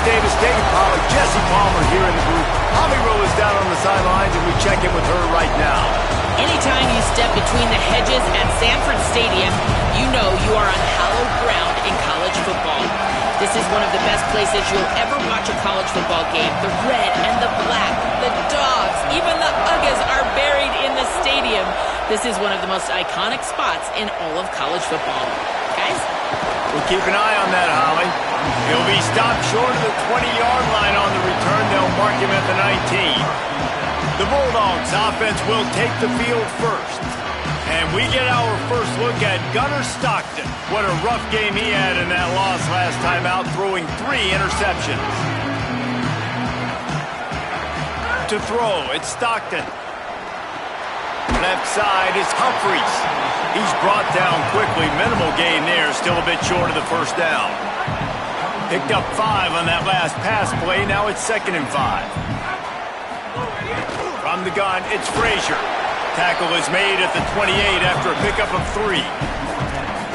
David Pollack, Jesse Palmer here in the booth. Holly Rowe is down on the sidelines, and we check in with her right now. Anytime you step between the hedges at Sanford Stadium, you know you are on hallowed ground in college football. This is one of the best places you'll ever watch a college football game. The red and the black, the dogs, even the Uggas are buried in the stadium. This is one of the most iconic spots in all of college football. Guys? We'll keep an eye on that, Holly. He'll be stopped short of the 20-yard line on the return. They'll mark him at the 19. The Bulldogs offense will take the field first. And we get our first look at Gunnar Stockton. What a rough game he had in that loss last time out, throwing 3 interceptions. To throw, it's Stockton. Left side is Humphreys. He's brought down quickly. Minimal gain there, still a bit short of the first down. Picked up 5 on that last pass play. Now it's 2nd and 5. From the gun, it's Frazier. Tackle is made at the 28 after a pickup of 3.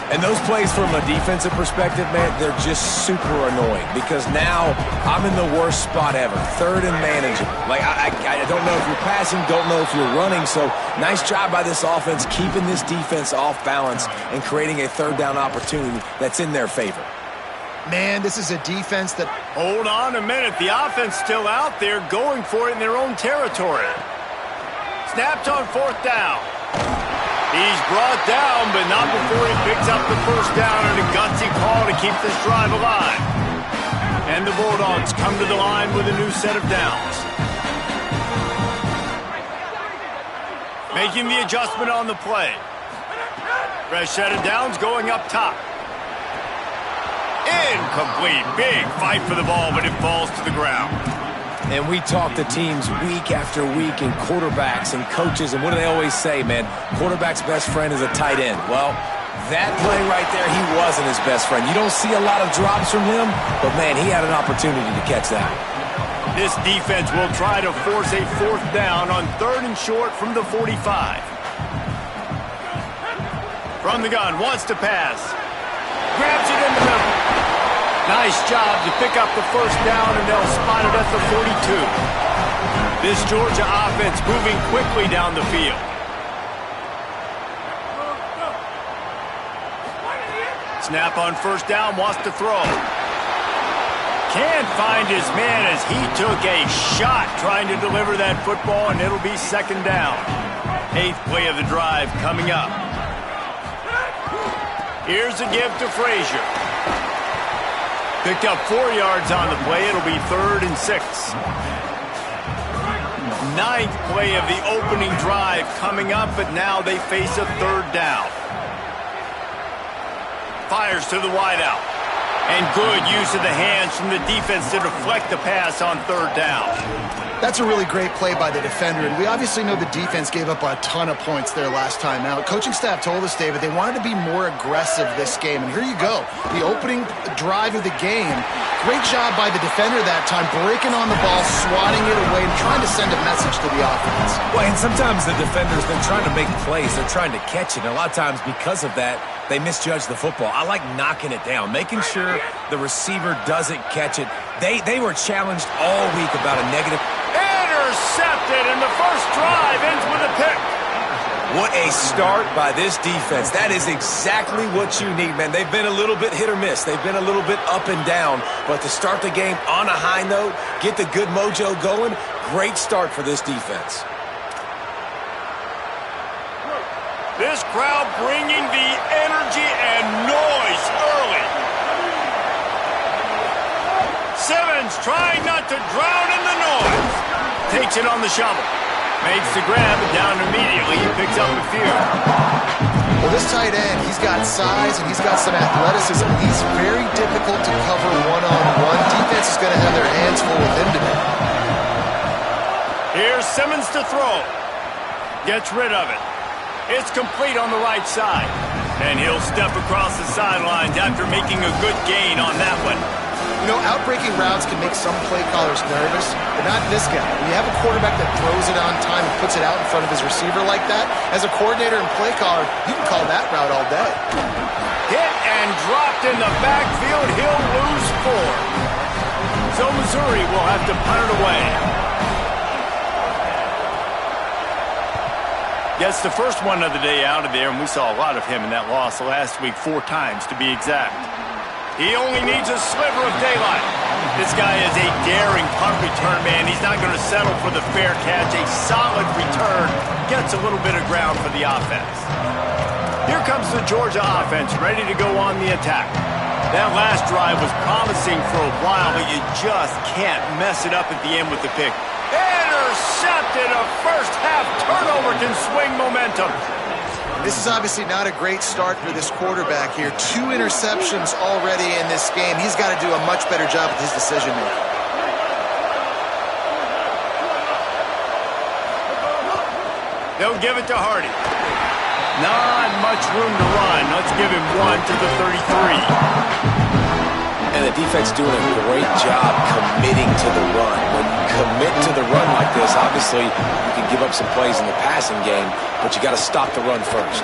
And those plays from a defensive perspective, man, they're just super annoying because now I'm in the worst spot ever. 3rd and manageable. Like, I don't know if you're passing, don't know if you're running. So nice job by this offense keeping this defense off balance and creating a 3rd down opportunity that's in their favor. Man, this is a defense that... Hold on a minute. The offense still out there going for it in their own territory. Snapped on 4th down. He's brought down, but not before he picks up the first down and a gutsy call to keep this drive alive. And the Bulldogs come to the line with a new set of downs. Making the adjustment on the play. Fresh set of downs going up top. Incomplete. Big fight for the ball, but it falls to the ground. And we talk to teams week after week and quarterbacks and coaches, and what do they always say, man? Quarterback's best friend is a tight end. Well, that play right there, he wasn't his best friend. You don't see a lot of drops from him, but, man, he had an opportunity to catch that. This defense will try to force a 4th down on 3rd and short from the 45. From the gun, wants to pass. Grabs it in the middle. Nice job to pick up the first down, and they'll spot it at the 42. This Georgia offense moving quickly down the field. Snap on 1st down, wants to throw. Can't find his man as he took a shot trying to deliver that football, and it'll be 2nd down. 8th play of the drive coming up. Here's a give to Frazier. Picked up 4 yards on the play. It'll be 3rd and 6. 9th play of the opening drive coming up, but now they face a 3rd down. Fires to the wideout. And good use of the hands from the defense to deflect the pass on 3rd down. That's a really great play by the defender, and we obviously know the defense gave up a ton of points there last time out. Coaching staff told us, David, they wanted to be more aggressive this game, and here you go. The opening drive of the game, great job by the defender that time, breaking on the ball, swatting it away, and trying to send a message to the offense. Well, and sometimes the defenders, they're trying to make plays. They're trying to catch it, and a lot of times because of that, they misjudge the football. I like knocking it down, making sure the receiver doesn't catch it. They were challenged all week about a negative... Intercepted, and the first drive ends with a pick. What a start by this defense. That is exactly what you need, man. They've been a little bit hit or miss. They've been a little bit up and down. But to start the game on a high note, get the good mojo going, great start for this defense. This crowd bringing the energy and noise early. Simmons trying not to drown in the noise. Takes it on the shovel. Makes the grab, and down immediately. He picks up a few. Well, this tight end, he's got size and he's got some athleticism. He's very difficult to cover one-on-one. Defense is going to have their hands full with him today. Here's Simmons to throw. Gets rid of it. It's complete on the right side. And he'll step across the sidelines after making a good gain on that one. You know, outbreaking routes can make some play callers nervous, but not this guy. When you have a quarterback that throws it on time and puts it out in front of his receiver like that, as a coordinator and play caller, you can call that route all day. Hit and dropped in the backfield. He'll lose 4. So Missouri will have to punt it away. Gets the first one of the day out of there, and we saw a lot of him in that loss last week, 4 times to be exact. He only needs a sliver of daylight. This guy is a daring punt return man. He's not going to settle for the fair catch. A solid return gets a little bit of ground for the offense. Here comes the Georgia offense, ready to go on the attack. That last drive was promising for a while, but you just can't mess it up at the end with the pick. Intercepted! A first-half turnover can swing momentum. This is obviously not a great start for this quarterback here. 2 interceptions already in this game. He's got to do a much better job with his decision-making. They'll give it to Hardy. Not much room to run. Let's give him 1 to the 33. And the defense doing a great job committing to the run. When you commit to the run like this, obviously you can give up some plays in the passing game, but you got to stop the run first.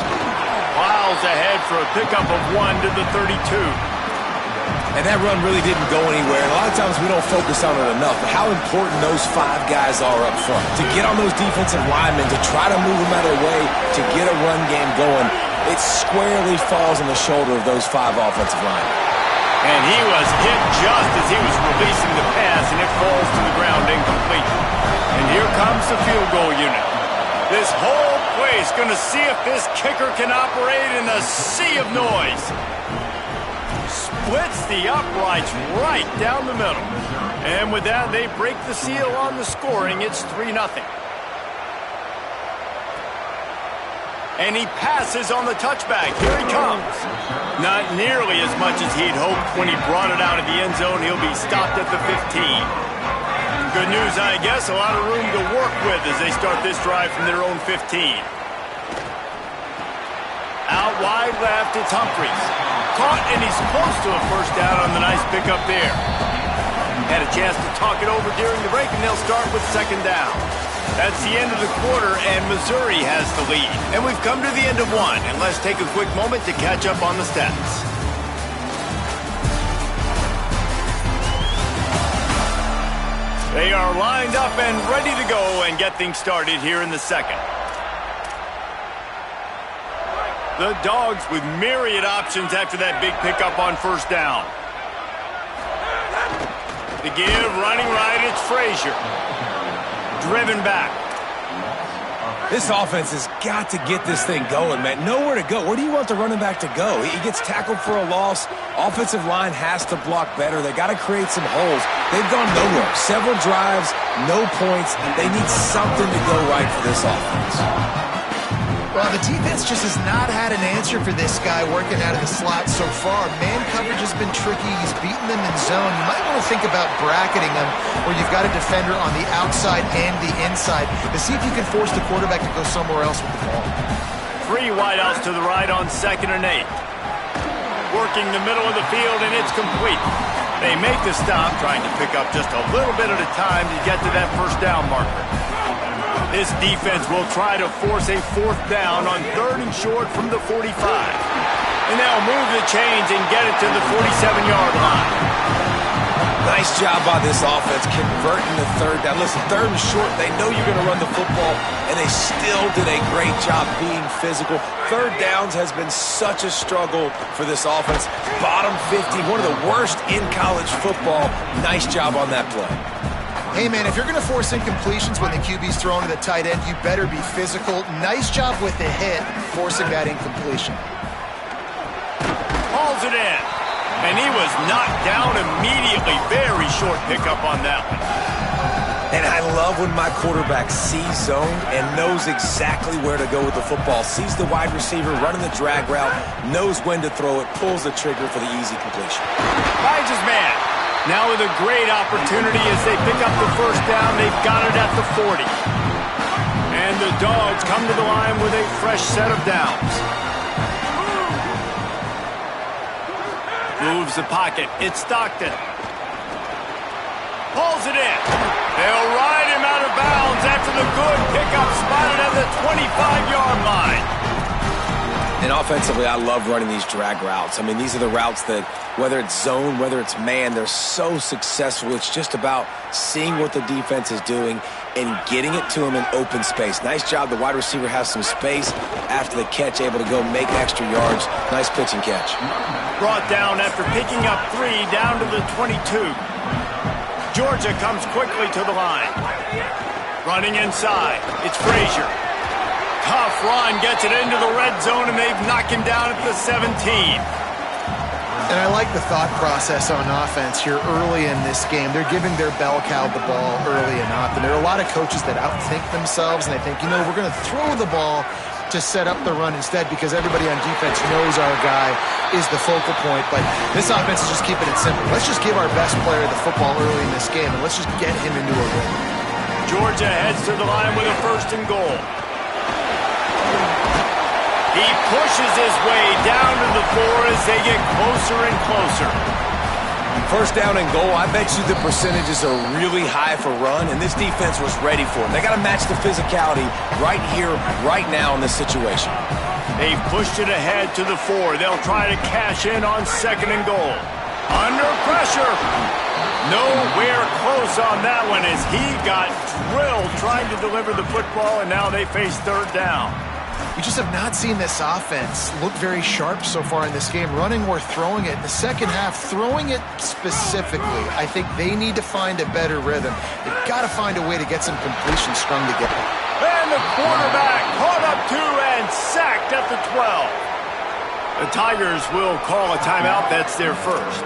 Miles ahead for a pickup of 1 to the 32. And that run really didn't go anywhere. And a lot of times we don't focus on it enough, but how important those 5 guys are up front. To get on those defensive linemen, to try to move them out of their way, to get a run game going, it squarely falls on the shoulder of those 5 offensive linemen. And he was hit just as he was releasing the pass, and it falls to the ground incomplete. And here comes the field goal unit. This whole place going to see if this kicker can operate in a sea of noise. Splits the uprights right down the middle. And with that, they break the seal on the scoring. It's 3-0. And he passes on the touchback. Here he comes. Not nearly as much as he'd hoped when he brought it out of the end zone. He'll be stopped at the 15. Good news, I guess. A lot of room to work with as they start this drive from their own 15. Out wide left, it's Humphries. Caught, and he's close to a first down on the nice pickup there. Had a chance to talk it over during the break, and they'll start with 2nd down. That's the end of the quarter, and Missouri has the lead. And we've come to the end of 1, and let's take a quick moment to catch up on the stats. They are lined up and ready to go and get things started here in the 2nd. The Dogs with myriad options after that big pickup on 1st down. The give, running right, it's Frazier. Driven back. This offense has got to get this thing going, man. Nowhere to go. Where do you want the running back to go? He gets tackled for a loss. Offensive line has to block better. They got to create some holes. They've gone nowhere. Several drives, no points. They need something to go right for this offense. Well, the defense just has not had an answer for this guy working out of the slot so far. Man coverage has been tricky. He's beaten them in zone. You might want to think about bracketing him where you've got a defender on the outside and the inside to see if you can force the quarterback to go somewhere else with the ball. 3 wideouts to the right on 2nd and 8. Working the middle of the field, and it's complete. They make the stop, trying to pick up just a little bit at a time to get to that 1st down marker. This defense will try to force a 4th down on 3rd and short from the 45. And they'll move the chains and get it to the 47-yard line. Nice job by this offense converting the 3rd down. Listen, 3rd and short, they know you're going to run the football, and they still did a great job being physical. 3rd downs has been such a struggle for this offense. Bottom 50, one of the worst in college football. Nice job on that play. Hey, man, if you're going to force incompletions when the QB's thrown to the tight end, you better be physical. Nice job with the hit, forcing that incompletion. Hauls it in. And he was knocked down immediately. Very short pickup on that one. And I love when my quarterback sees zone and knows exactly where to go with the football. Sees the wide receiver running the drag route, knows when to throw it, pulls the trigger for the easy completion. Finds his man. Now with a great opportunity as they pick up the 1st down. They've got it at the 40. And the Dogs come to the line with a fresh set of downs. Moves the pocket. It's Stockton. Pulls it in. They'll ride him out of bounds after the good pickup spotted at the 25-yard line. And offensively, I love running these drag routes. I mean, these are the routes that, whether it's zone, whether it's man, they're so successful. It's just about seeing what the defense is doing and getting it to them in open space. Nice job. The wide receiver has some space after the catch, able to go make extra yards. Nice pitch and catch. Brought down after picking up 3 down to the 22. Georgia comes quickly to the line. Running inside. It's Frazier. Tough run, gets it into the red zone, and they've knocked him down at the 17. And I like the thought process on offense here early in this game. They're giving their bell cow the ball early and often. There are a lot of coaches that outthink themselves, and they think, we're going to throw the ball to set up the run instead because everybody on defense knows our guy is the focal point. But this offense is just keeping it simple. Let's just give our best player the football early in this game, and let's just get him into a rhythm. Georgia heads to the line with a 1st and goal. He pushes his way down to the floor as they get closer and closer. 1st down and goal, I bet you the percentages are really high for run, and this defense was ready for it. They got to match the physicality right here, right now in this situation. They've pushed it ahead to the 4. They'll try to cash in on 2nd and goal. Under pressure. Nowhere close on that one as he got drilled trying to deliver the football, and now they face 3rd down. We just have not seen this offense look very sharp so far in this game, running or throwing it. In the second half, throwing it specifically, I think they need to find a better rhythm. They've got to find a way to get some completion strung together. And the quarterback caught up to and sacked at the 12. The Tigers will call a timeout. That's their 1st.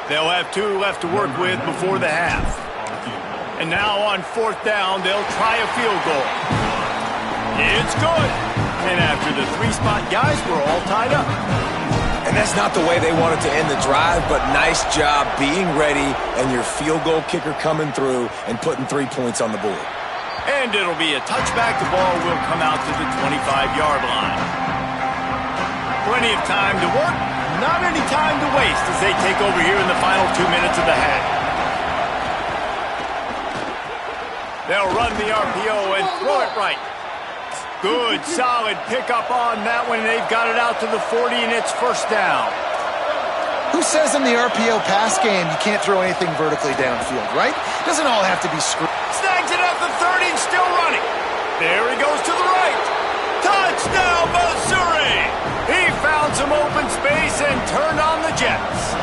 They'll have 2 left to work with before the half. And now on 4th down, they'll try a field goal. It's good. And after the 3-spot guys, we're all tied up. And that's not the way they wanted to end the drive, but nice job being ready and your field goal kicker coming through and putting 3 points on the board. And it'll be a touchback. The ball will come out to the 25-yard line. Plenty of time to work. Not any time to waste as they take over here in the final 2 minutes of the half. They'll run the RPO and throw it right. Good, solid pickup on that one. They've got it out to the 40, and it's 1st down. Who says in the RPO pass game you can't throw anything vertically downfield, right? Doesn't all have to be screwed. Snags it at the 30 and still running. There he goes to the right. Touchdown, Missouri! He found some open space and turned on the Jets.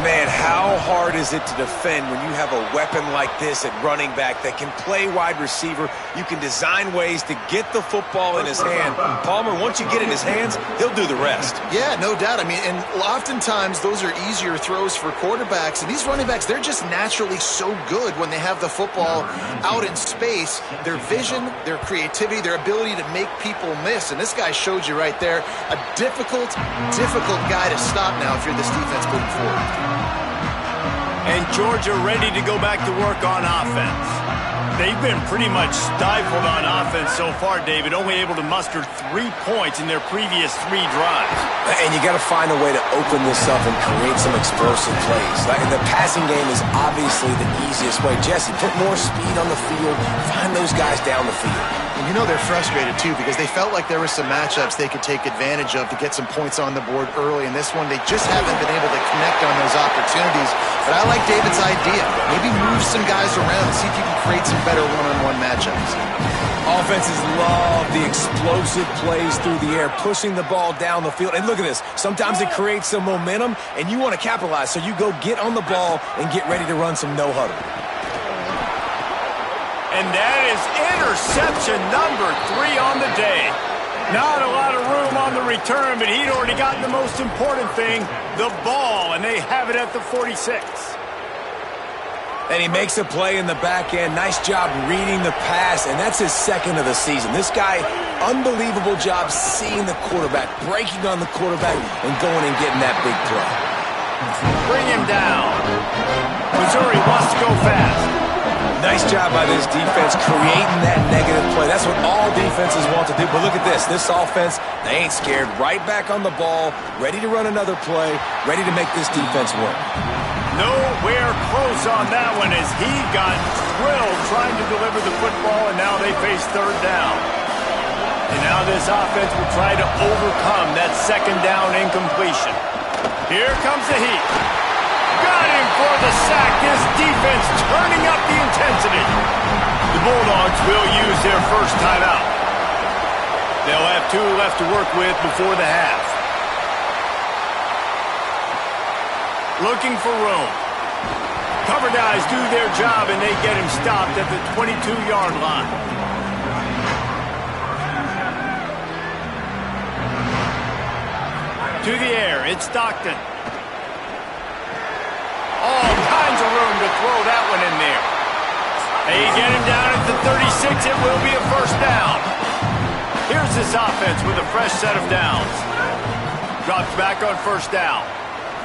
Man, how hard is it to defend when you have a weapon like this at running back that can play wide receiver? You can design ways to get the football in his hand. Palmer, once you get it in his hands, he'll do the rest. Yeah, no doubt. I mean, and oftentimes those are easier throws for quarterbacks. And these running backs, they're just naturally so good when they have the football out in space. Their vision, their creativity, their ability to make people miss. And this guy showed you right there, a difficult guy to stop now if you're this defense moving forward. And Georgia ready to go back to work on offense. They've been pretty much stifled on offense so far, David, only able to muster 3 points in their previous 3 drives. And you got to find a way to open this up and create some explosive plays. Like the passing game is obviously the easiest way. Jesse, put more speed on the field, find those guys down the field. And they're frustrated too because they felt like there were some matchups they could take advantage of to get some points on the board early. In this one, they just haven't been able to connect on those opportunities. But I like David's idea. Maybe move some guys around and see if you can create some better one-on-one matchups. Offenses love the explosive plays through the air, pushing the ball down the field. And look at this. Sometimes it creates some momentum, and you want to capitalize. So you go get on the ball and get ready to run some no-huddle. And that is interception number 3 on the day. Not a lot of room on the return, but he'd already gotten the most important thing, the ball, and they have it at the 46. And he makes a play in the back end. Nice job reading the pass, and that's his 2nd of the season. This guy, unbelievable job seeing the quarterback, breaking on the quarterback, and going and getting that big play. Bring him down. Missouri wants to go fast. Nice job by this defense creating that negative play. That's what all defenses want to do. But look at this. This offense, they ain't scared. Right back on the ball, ready to run another play, ready to make this defense work. Nowhere close on that one as he got drilled trying to deliver the football, and now they face 3rd down. And Now this offense will try to overcome that second down incompletion. Here comes the heat. Got him for the sack. This defense turning up the intensity. The Bulldogs will use their first timeout. They'll have 2 left to work with before the half. Looking for room. Cover guys do their job, and they get him stopped at the 22-yard line. To the air, it's Stockton. All kinds of room to throw that one in there. They get him down at the 36. It will be a first down. Here's this offense with a fresh set of downs. Drops back on first down.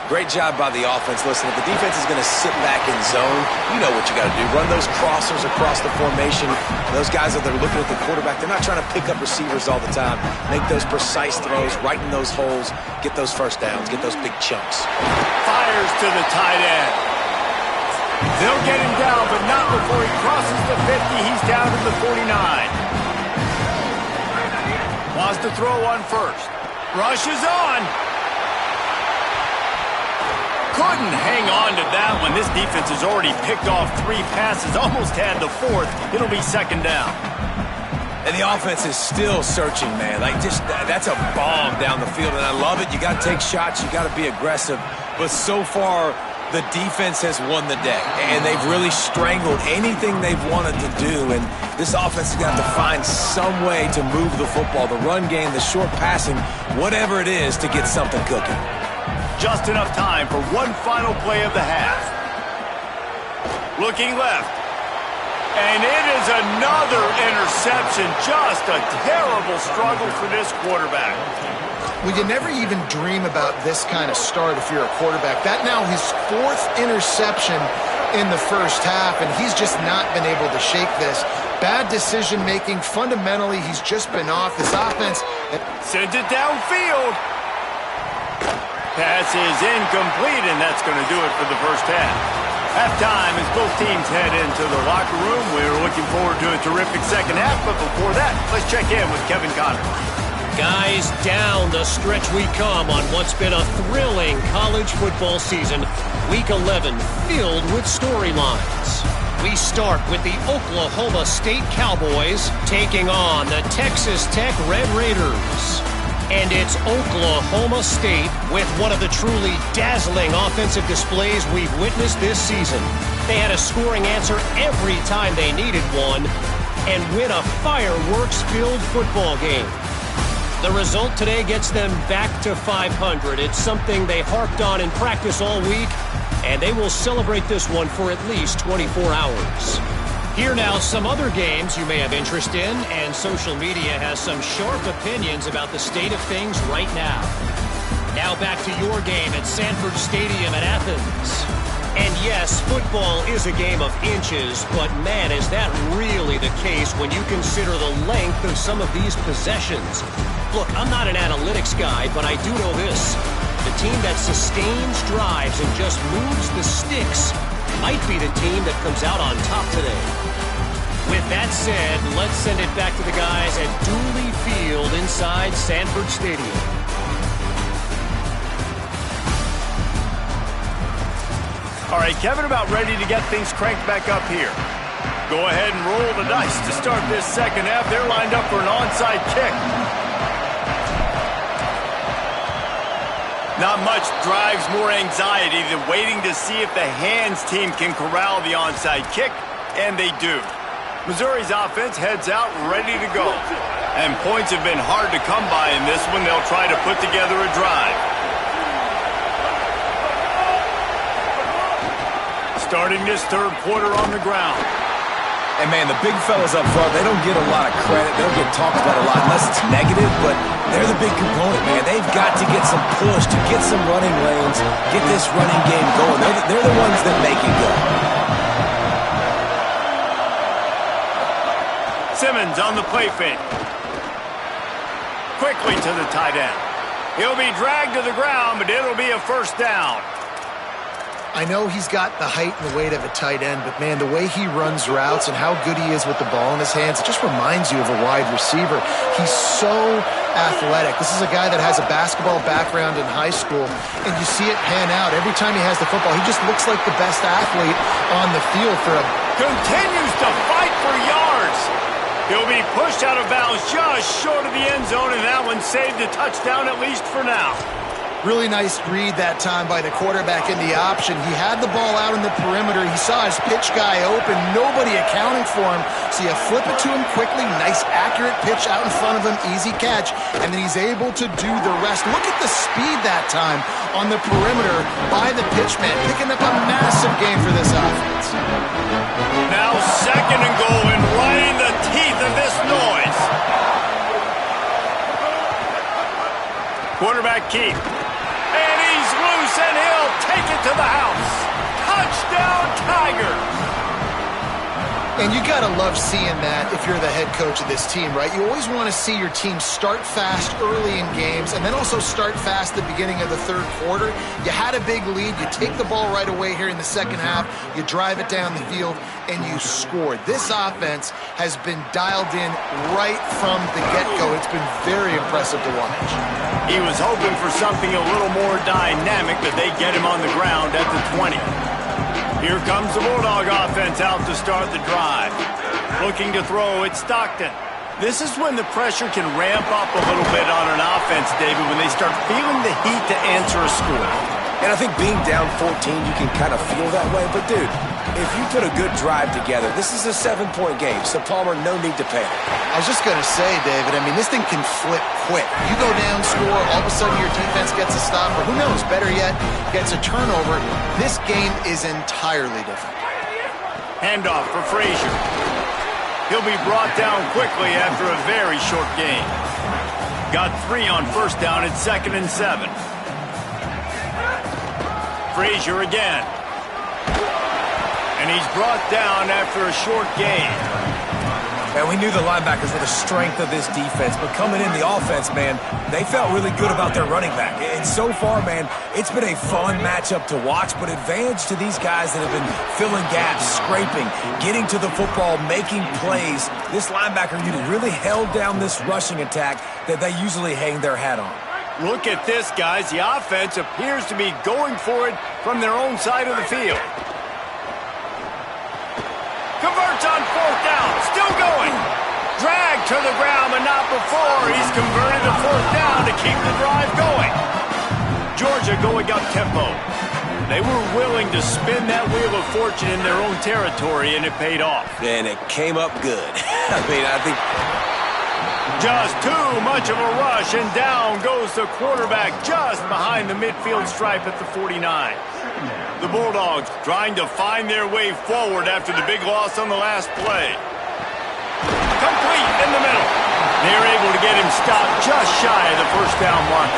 Great job by the offense. Listen, if the defense is going to sit back in zone, you know what you got to do. Run those crossers across the formation. Those guys that are looking at the quarterback, they're not trying to pick up receivers all the time. Make those precise throws, right in those holes, get those first downs, get those big chunks. Fires to the tight end. They'll get him down, but not before he crosses the 50. He's down to the 49. Wants to throw on first. Rushes on. Couldn't hang on to that one. This defense has already picked off 3 passes, almost had the 4th. It'll be second down. And the offense is still searching, man. Like, just that's a bomb down the field, and I love it. You got to take shots. You got to be aggressive. But so far, the defense has won the day, and they've really strangled anything they've wanted to do. And this offense has got to find some way to move the football, the run game, the short passing, whatever it is, to get something cooking. Just enough time for one final play of the half. Looking left. And it is another interception. Just a terrible struggle for this quarterback. Well, you never even dream about this kind of start if you're a quarterback. That now his 4th interception in the first half, and he's just not been able to shake this. Bad decision-making. Fundamentally, he's just been off. This offense sends it downfield. Pass is incomplete, and that's going to do it for the first half. Halftime as both teams head into the locker room. We're looking forward to a terrific second half, but before that, let's check in with Kevin Connors. Guys, down the stretch we come on what's been a thrilling college football season. Week 11 filled with storylines. We start with the Oklahoma State Cowboys taking on the Texas Tech Red Raiders. And it's Oklahoma State with one of the truly dazzling offensive displays we've witnessed this season. They had a scoring answer every time they needed one and win a fireworks-filled football game. The result today gets them back to 500. It's something they harped on in practice all week, and they will celebrate this one for at least 24 hours. Here now, some other games you may have interest in, and social media has some sharp opinions about the state of things right now. Now back to your game at Sanford Stadium in Athens. And yes, football is a game of inches, but man, is that really the case when you consider the length of some of these possessions. Look, I'm not an analytics guy, but I do know this. The team that sustains drives and just moves the sticks might be the team that comes out on top today. With that said, let's send it back to the guys at Dooley Field inside Sanford Stadium. All right, Kevin, about ready to get things cranked back up here. Go ahead and roll the dice to start this second half. They're lined up for an onside kick. Not much drives more anxiety than waiting to see if the hands team can corral the onside kick, and they do. Missouri's offense heads out ready to go. And points have been hard to come by in this one. They'll try to put together a drive. Starting this third quarter on the ground. And, man, the big fellas up front, they don't get a lot of credit. They don't get talked about a lot unless it's negative, but they're the big component, man. They've got to get some push, to get some running lanes, get this running game going. They're the ones that make it go. Simmons on the play fake. Quickly to the tight end. He'll be dragged to the ground, but it'll be a first down. I know he's got the height and the weight of a tight end, but man, the way he runs routes and how good he is with the ball in his hands, it just reminds you of a wide receiver. He's so athletic. This is a guy that has a basketball background in high school, and you see it pan out. Every time he has the football, he just looks like the best athlete on the field for a... Continues to fight for yards. He'll be pushed out of bounds just short of the end zone, and that one saved a touchdown at least for now. Really nice read that time by the quarterback in the option. He had the ball out in the perimeter. He saw his pitch guy open. Nobody accounting for him. So you flip it to him quickly. Nice, accurate pitch out in front of him. Easy catch. And then he's able to do the rest. Look at the speed that time on the perimeter by the pitchman. Picking up a massive gain for this offense. Now 2nd and goal, and right in the teeth of this noise. Quarterback keep. And he's loose, and he'll take it to the house. Touchdown, Tigers! And you got to love seeing that if you're the head coach of this team, right? You always want to see your team start fast early in games and then also start fast at the beginning of the third quarter. You had a big lead. You take the ball right away here in the second half. You drive it down the field, and you scored. This offense has been dialed in right from the get-go. It's been very impressive to watch. He was hoping for something a little more dynamic, but they get him on the ground at the 20. Here comes the Bulldog offense out to start the drive. Looking to throw, it's Stockton. This is when the pressure can ramp up a little bit on an offense, David, when they start feeling the heat to answer a score. And I think being down 14, you can kind of feel that way. But, dude, if you put a good drive together, this is a 7-point game. So, Palmer, no need to panic. I was just going to say, David, I mean, this thing can flip quick. You go down, score, all of a sudden your defense gets a stop, or who knows, better yet, gets a turnover. This game is entirely different. Handoff for Frazier. He'll be brought down quickly after a very short game. Got 3 on first down at 2nd and 7. Frazier again. And he's brought down after a short gain. Man, we knew the linebackers were the strength of this defense, but coming in the offense, man, they felt really good about their running back. And so far, man, it's been a fun matchup to watch, but advantage to these guys that have been filling gaps, scraping, getting to the football, making plays. This linebacker unit really held down this rushing attack that they usually hang their hat on. Look at this, guys. The offense appears to be going for it from their own side of the field. Converts on 4th down. Still going. Drag to the ground, but not before. He's converted to 4th down to keep the drive going. Georgia going up tempo. They were willing to spin that wheel of fortune in their own territory, and it paid off. And it came up good. I think... Just too much of a rush, and down goes the quarterback just behind the midfield stripe at the 49. The Bulldogs trying to find their way forward after the big loss on the last play. Complete in the middle. They're able to get him stopped just shy of the first down mark.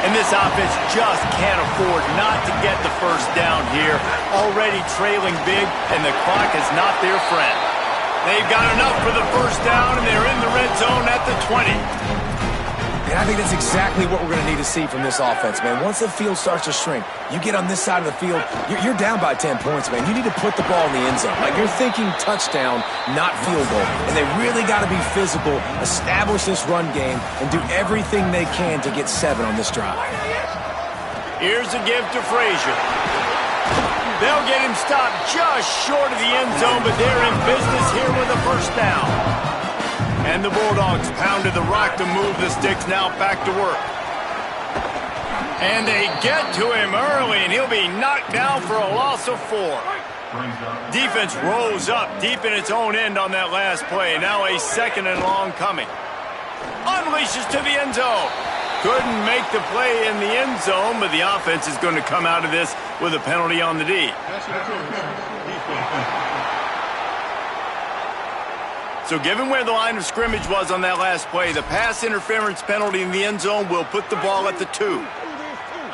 And this offense just can't afford not to get the first down here. Already trailing big, and the clock is not their friend. They've got enough for the first down, and they're in the red zone at the 20. And I think that's exactly what we're going to need to see from this offense, man. Once the field starts to shrink, you get on this side of the field, you're down by 10 points, man. You need to put the ball in the end zone. Like, you're thinking touchdown, not field goal. And they really got to be physical, establish this run game, and do everything they can to get 7 on this drive. Here's a give to Frazier. They'll get him stopped just short of the end zone, but they're in business here with a first down. And the Bulldogs pounded the rock to move the sticks, now back to work. And they get to him early, and he'll be knocked down for a loss of 4. Defense rose up deep in its own end on that last play. Now a 2nd and long coming. Unleashes to the end zone. Couldn't make the play in the end zone, but the offense is going to come out of this with a penalty on the D. So given where the line of scrimmage was on that last play, the pass interference penalty in the end zone will put the ball at the 2.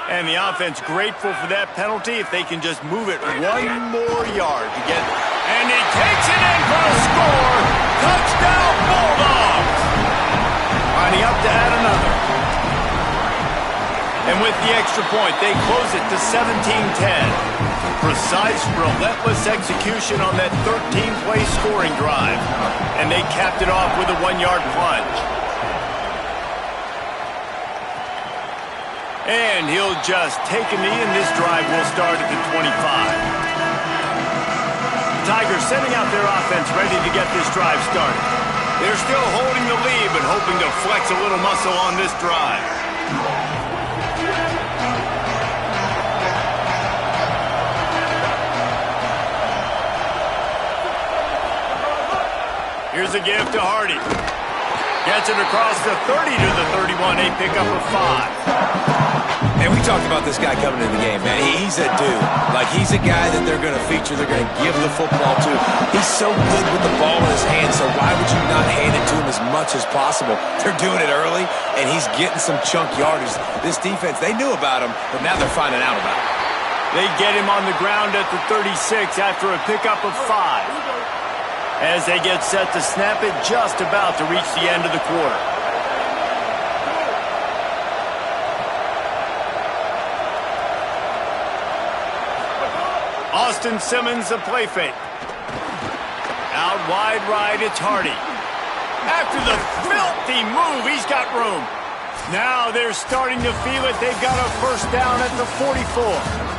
And the offense grateful for that penalty if they can just move it 1 more yard to get. And he takes it in for a score. Touchdown, Bulldogs. Lining up to add another. And with the extra point, they close it to 17-10. Precise, relentless execution on that 13-play scoring drive. And they capped it off with a 1-yard plunge. And he'll just take a knee, and this drive will start at the 25. Tigers sending out their offense ready to get this drive started. They're still holding the lead, but hoping to flex a little muscle on this drive. Here's a give to Hardy. Gets it across the 30 to the 31, a pickup of 5. And we talked about this guy coming into the game, man. He's a dude. Like, he's a guy that they're going to feature, they're going to give the football to. He's so good with the ball in his hands, so why would you not hand it to him as much as possible? They're doing it early, and he's getting some chunk yardage. This defense, they knew about him, but now they're finding out about him. They get him on the ground at the 36 after a pickup of 5. As they get set to snap it, just about to reach the end of the quarter. Austin Simmons, the play fake. Out wide right, it's Hardy. After the filthy move, he's got room. Now they're starting to feel it. They've got a first down at the 44.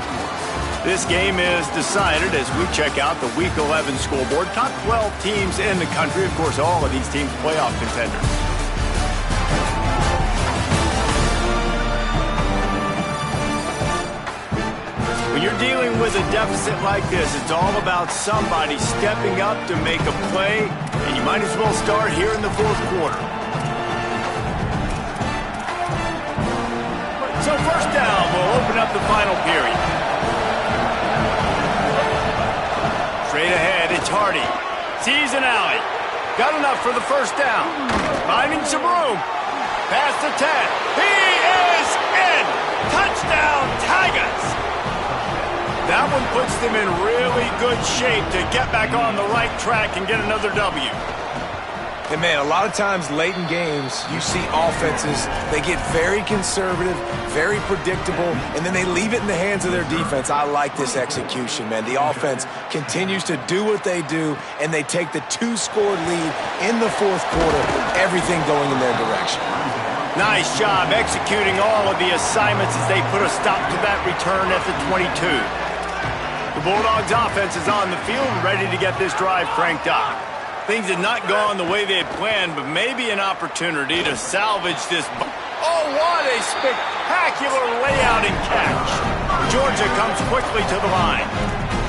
This game is decided as we check out the Week 11 scoreboard. Top 12 teams in the country. Of course, all of these teams playoff contenders. When you're dealing with a deficit like this, it's all about somebody stepping up to make a play, and you might as well start here in the fourth quarter. So first down will open up the final period. Straight ahead, it's Hardy. Sees an alley. Got enough for the first down. Finding some room. Past the 10. He is in. Touchdown, Tigers. That one puts them in really good shape to get back on the right track and get another W. And, man, a lot of times late in games, you see offenses, they get very conservative, very predictable, and then they leave it in the hands of their defense. I like this execution, man. The offense continues to do what they do, and they take the 2-score lead in the fourth quarter, everything going in their direction. Nice job executing all of the assignments as they put a stop to that return at the 22. The Bulldogs offense is on the field, ready to get this drive cranked up. Things had not gone the way they had planned, but maybe an opportunity to salvage this. Oh, what a spectacular layout and catch. Georgia comes quickly to the line.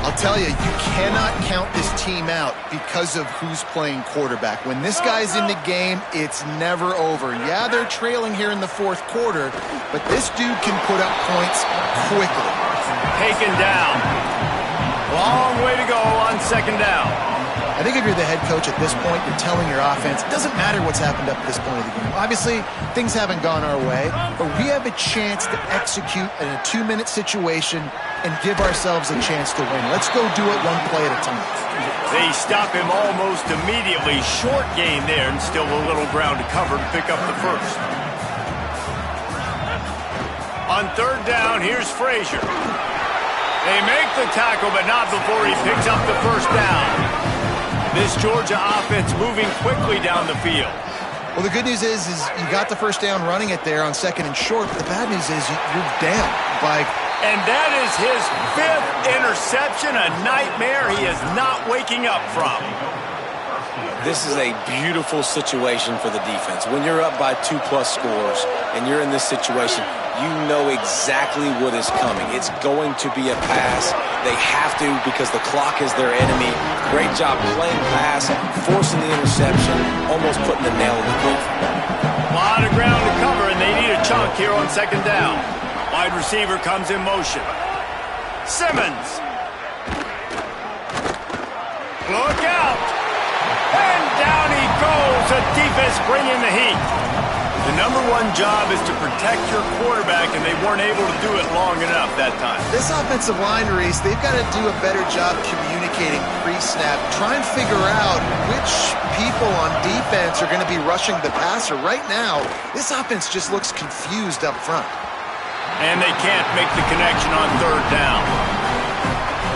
I'll tell you, you cannot count this team out because of who's playing quarterback. When this guy's in the game, it's never over. Yeah, they're trailing here in the fourth quarter, but this dude can put up points quickly. Taken down. Long way to go on second down. I think if you're the head coach at this point, you're telling your offense, it doesn't matter what's happened up to this point of the game. Obviously, things haven't gone our way, but we have a chance to execute in a 2-minute situation and give ourselves a chance to win. Let's go do it one play at a time. They stop him almost immediately. Short gain there, and still a little ground to cover to pick up the first. On third down, here's Frazier. They make the tackle, but not before he picks up the first down. This Georgia offense moving quickly down the field. Well, the good news is you got the first down running it there on second and short, but the bad news is you're down by... And that is his 5th interception, a nightmare he is not waking up from. This is a beautiful situation for the defense. When you're up by 2+ scores and you're in this situation, you know exactly what is coming. It's going to be a pass. They have to because the clock is their enemy. Great job playing pass, forcing the interception, almost putting the nail in the coffin. A lot of ground to cover, and they need a chunk here on second down. Wide receiver comes in motion. Simmons. Look out. And down he goes. The defense bringing the heat. The number one job is to protect your quarterback, and they weren't able to do it long enough that time. This offensive line, Reese, they've got to do a better job communicating pre-snap. Try and figure out which people on defense are going to be rushing the passer. Right now, this offense just looks confused up front. And they can't make the connection on third down.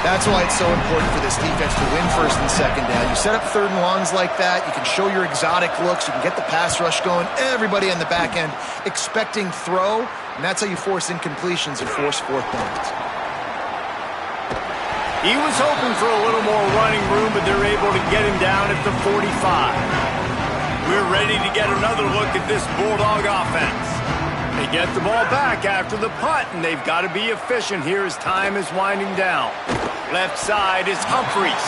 That's why it's so important for this defense to win first and second down. You set up third and longs like that, you can show your exotic looks, you can get the pass rush going, everybody on the back end expecting throw, and that's how you force incompletions and force fourth downs. He was hoping for a little more running room, but they're able to get him down at the 45. We're ready to get another look at this Bulldog offense. They get the ball back after the punt, and they've got to be efficient here as time is winding down. Left side is Humphries.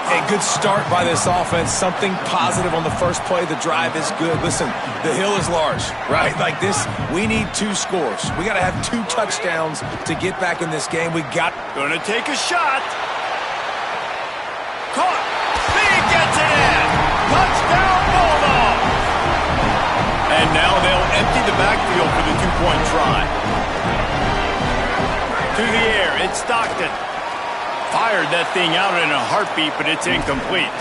A good start by this offense. Something positive on the first play. The drive is good. Listen, the hill is large, right? Like this, we need 2 scores. We got to have 2 touchdowns to get back in this game. Gonna take a shot. Caught. He gets it in. Touchdown, Bulldog. And now they'll empty the backfield for the 2-point try. To the air, it's Stockton. Fired that thing out in a heartbeat, but it's incomplete.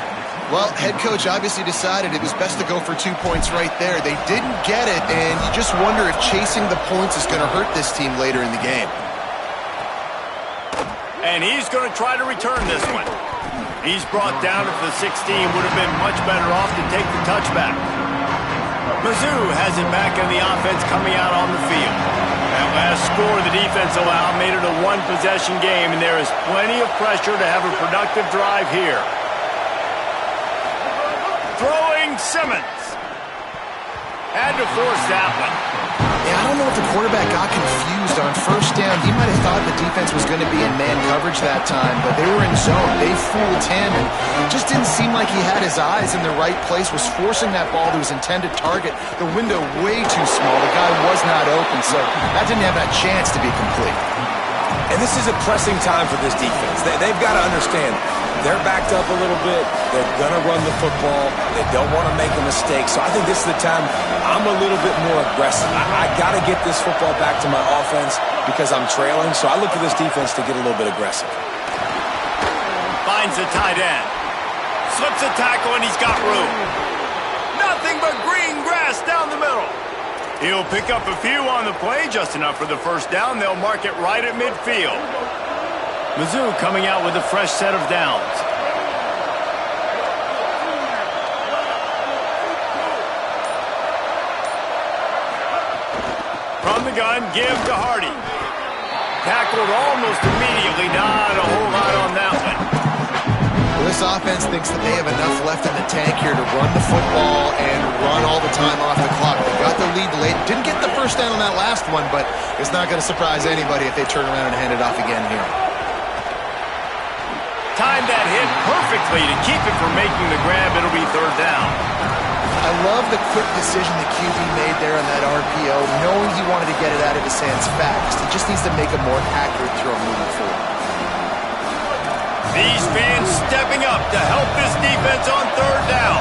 Well, head coach obviously decided it was best to go for 2 points right there. They didn't get it, and you just wonder if chasing the points is going to hurt this team later in the game. And he's going to try to return this one. He's brought down at the 16. Would have been much better off to take the touchback. Mizzou has it back in the offense coming out on the field. That last score the defense allowed made it a 1-possession game, and there is plenty of pressure to have a productive drive here. Throwing Simmons. Had to force that one. Yeah, I don't know if the quarterback got confused on first down. He might have thought the defense was going to be in man coverage that time, but they were in zone. They fooled him, and just didn't seem like he had his eyes in the right place, was forcing that ball to his intended target. The window way too small. The guy was not open, so that didn't have that chance to be complete. And this is a pressing time for this defense. They've got to understand, they're backed up a little bit. They're going to run the football. They don't want to make a mistake. So I think this is the time I'm a little bit more aggressive. I got to get this football back to my offense because I'm trailing. So I look for this defense to get a little bit aggressive. Finds the tight end. Slips a tackle, and he's got room. Nothing but green grass down the middle. He'll pick up a few on the play, just enough for the first down. They'll mark it right at midfield. Mizzou coming out with a fresh set of downs. From the gun, give to Hardy. Tackled almost immediately. Not a whole lot on that one. Well, this offense thinks that they have enough left in the tank here to run the football and run all the time off the clock. They got the lead late. Didn't get the first down on that last one, but it's not going to surprise anybody if they turn around and hand it off again here. Timed that hit perfectly to keep it from making the grab. It'll be third down. I love the quick decision the QB made there on that RPO, knowing he wanted to get it out of his hands fast. He just needs to make a more accurate throw moving forward. These fans stepping up to help this defense on third down.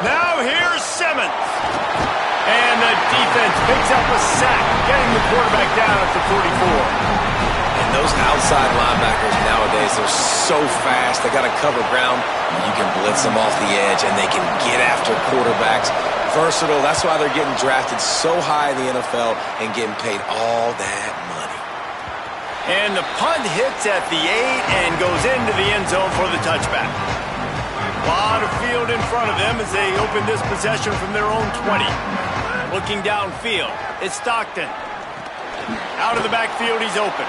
Now here's Simmons. And the defense picks up a sack, getting the quarterback down at the 44. And those outside linebackers nowadays, they're so fast. They got to cover ground. You can blitz them off the edge, and they can get after quarterbacks. Versatile. That's why they're getting drafted so high in the NFL and getting paid all that money. And the punt hits at the 8 and goes into the end zone for the touchback. A lot of field in front of them as they open this possession from their own 20. Looking downfield, it's Stockton. Out of the backfield, he's open.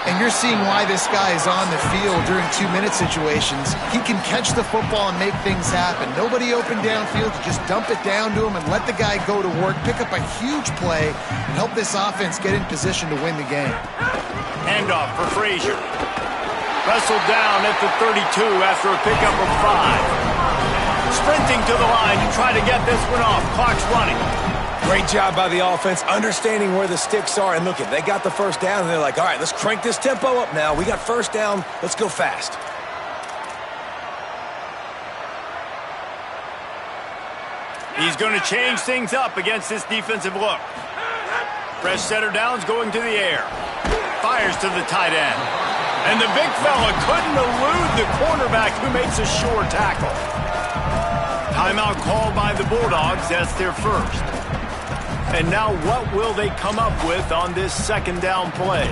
And you're seeing why this guy is on the field during 2-minute situations. He can catch the football and make things happen. Nobody open downfield. You just dump it down to him and let the guy go to work, pick up a huge play, and help this offense get in position to win the game. Handoff for Frazier. Wrestled down at the 32 after a pickup of 5. Sprinting to the line to try to get this one off. Clock's running. Great job by the offense, understanding where the sticks are. And look, they got the first down, and they're like, all right, let's crank this tempo up now. We got first down. Let's go fast. He's going to change things up against this defensive look. Fresh setter downs going to the air. Fires to the tight end. And the big fella couldn't elude the cornerback who makes a sure tackle. Timeout called by the Bulldogs. That's their first. And now what will they come up with on this second down play?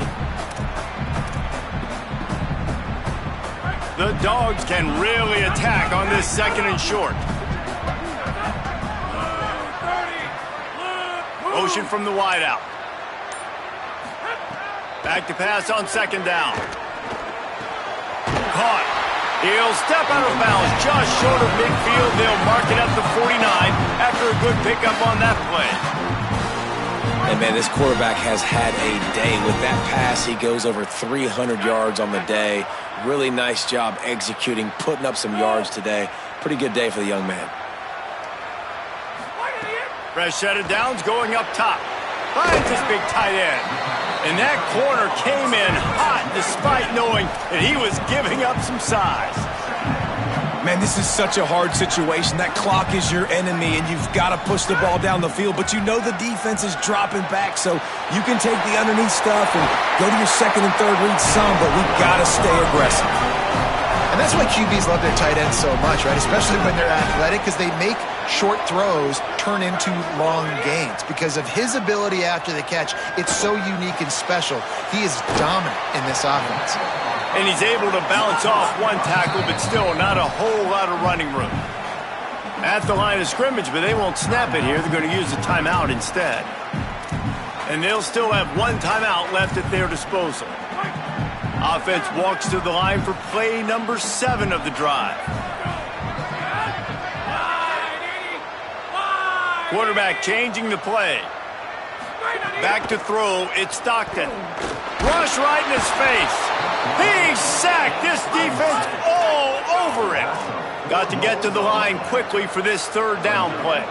The Dogs can really attack on this second and short. Motion from the wideout. Back to pass on second down. Caught. He'll step out of bounds just short of midfield. They'll mark it at the 49 after a good pickup on that play. And, man, this quarterback has had a day. With that pass, he goes over 300 yards on the day. Really nice job executing, putting up some yards today. Pretty good day for the young man. Fresh set of downs going up top. Finds this big tight end. And that corner came in hot despite knowing that he was giving up some size. Man, this is such a hard situation. That clock is your enemy, and you've got to push the ball down the field. But you know the defense is dropping back, so you can take the underneath stuff and go to your second and third read some, but we've got to stay aggressive. And that's why QBs love their tight ends so much, right? Especially when they're athletic, because they make short throws turn into long gains. Because of his ability after the catch, it's so unique and special. He is dominant in this offense. And he's able to bounce off one tackle, but still not a whole lot of running room. At the line of scrimmage, but they won't snap it here. They're going to use a timeout instead. And they'll still have one timeout left at their disposal. Offense walks to the line for play number 7 of the drive. Quarterback changing the play. Back to throw, it's Stockton. Rush right in his face. He's sacked. This defense all over him. Got to get to the line quickly for this third down play.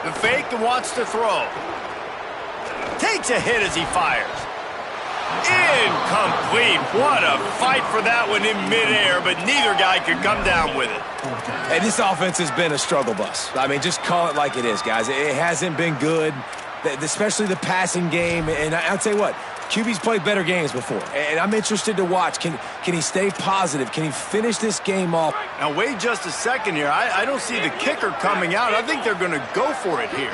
The fake and wants to throw. Takes a hit as he fires. Incomplete. What a fight for that one in midair, but neither guy could come down with it. And this offense has been a struggle bus. I mean, just call it like it is, guys. It hasn't been good, especially the passing game. And I'll tell you what, QB's played better games before. And I'm interested to watch. Can he stay positive? Can he finish this game off? Now, wait just a second here. I don't see the kicker coming out. I think they're going to go for it here.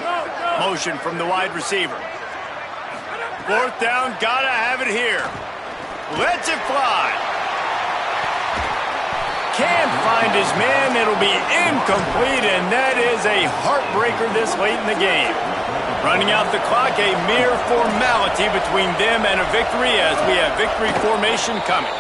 Motion from the wide receiver. Fourth down, gotta have it here. Lets it fly. Can't find his man. It'll be incomplete, and that is a heartbreaker this late in the game. Running out the clock, a mere formality between them and a victory as we have victory formation coming.